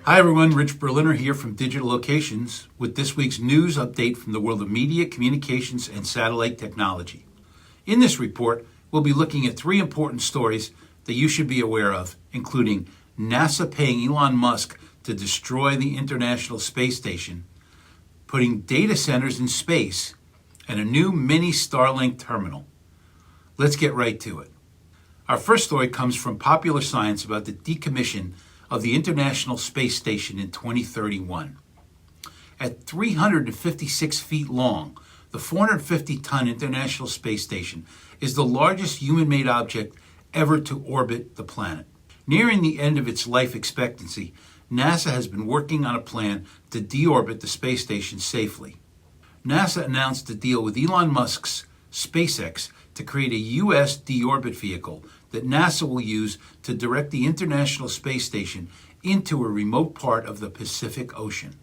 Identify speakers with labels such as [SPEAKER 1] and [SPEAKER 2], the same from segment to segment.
[SPEAKER 1] Hi everyone, Rich Berliner here from Digital Locations with this week's news update from the world of media, communications, and satellite technology. In this report, we'll be looking at three important stories that you should be aware of, including NASA paying Elon Musk to destroy the International Space Station, putting data centers in space, and a new mini Starlink terminal. Let's get right to it. Our first story comes from Popular Science about the decommission of the International Space Station in 2031. At 356 feet long, the 450-ton International Space Station is the largest human-made object ever to orbit the planet. Nearing the end of its life expectancy, NASA has been working on a plan to deorbit the space station safely. NASA announced a deal with Elon Musk's SpaceX to create a U.S. deorbit vehicle that NASA will use to direct the International Space Station into a remote part of the Pacific Ocean.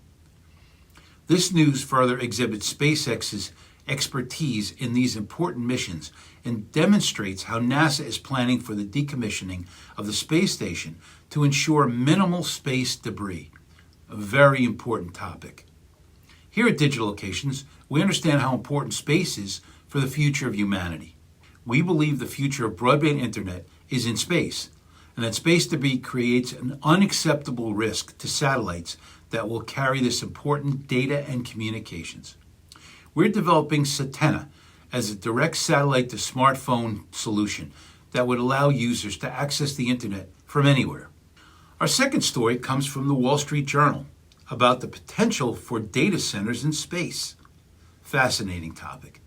[SPEAKER 1] This news further exhibits SpaceX's expertise in these important missions and demonstrates how NASA is planning for the decommissioning of the space station to ensure minimal space debris, a very important topic. Here at Digital Locations, we understand how important space is for the future of humanity. We believe the future of broadband internet is in space, and that space debris creates an unacceptable risk to satellites that will carry this important data and communications. We're developing Satena as a direct satellite to smartphone solution that would allow users to access the internet from anywhere. Our second story comes from the Wall Street Journal about the potential for data centers in space. Fascinating topic.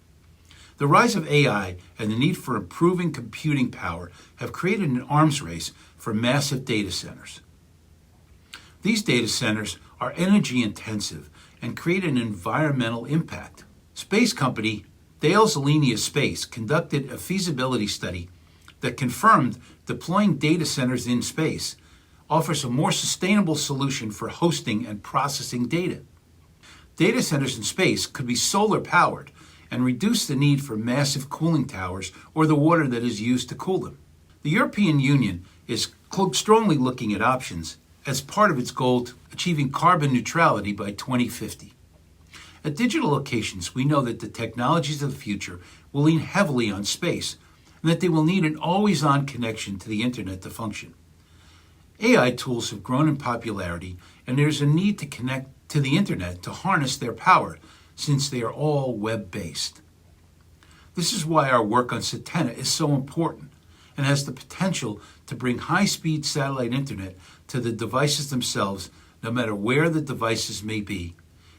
[SPEAKER 1] The rise of AI and the need for improving computing power have created an arms race for massive data centers. These data centers are energy intensive and create an environmental impact. Space company Thales Alenia Space conducted a feasibility study that confirmed deploying data centers in space offers a more sustainable solution for hosting and processing data. Data centers in space could be solar powered and reduce the need for massive cooling towers or the water that is used to cool them. The European Union is strongly looking at options as part of its goal to achieving carbon neutrality by 2050. At Digital Locations, we know that the technologies of the future will lean heavily on space and that they will need an always-on connection to the internet to function. AI tools have grown in popularity, and there's a need to connect to the internet to harness their power, since they are all web-based. This is why our work on Satena is so important and has the potential to bring high-speed satellite internet to the devices themselves, no matter where the devices may be,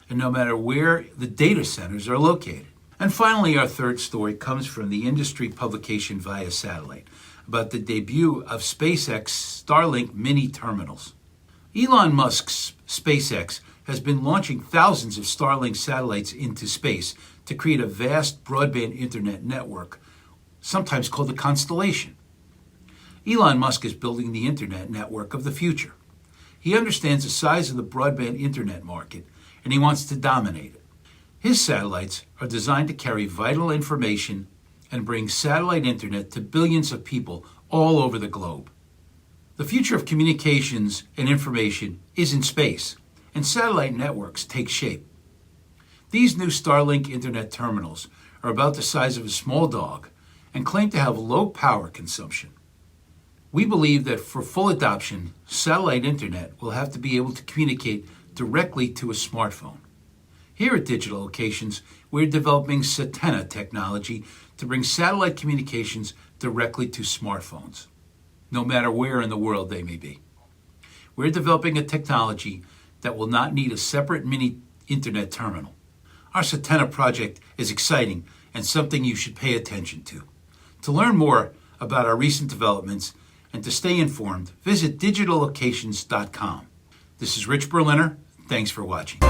[SPEAKER 1] and no matter where the data centers are located. And finally, our third story comes from the industry publication Via Satellite about the debut of SpaceX Starlink mini terminals. Elon Musk's SpaceX has been launching thousands of Starlink satellites into space to create a vast broadband internet network, sometimes called the constellation. Elon Musk is building the internet network of the future. He understands the size of the broadband internet market, and he wants to dominate it. His satellites are designed to carry vital information and bring satellite internet to billions of people all over the globe. The future of communications and information is in space, and satellite networks take shape. These new Starlink internet terminals are about the size of a small dog and claim to have low power consumption. We believe that for full adoption, satellite internet will have to be able to communicate directly to a smartphone. Here at Digital Locations, we're developing Satena technology to bring satellite communications directly to smartphones, no matter where in the world they may be. We're developing a technology that will not need a separate mini internet terminal. Our Satena project is exciting and something you should pay attention to. To learn more about our recent developments and to stay informed, visit digitallocations.com. This is Rich Berliner. Thanks for watching.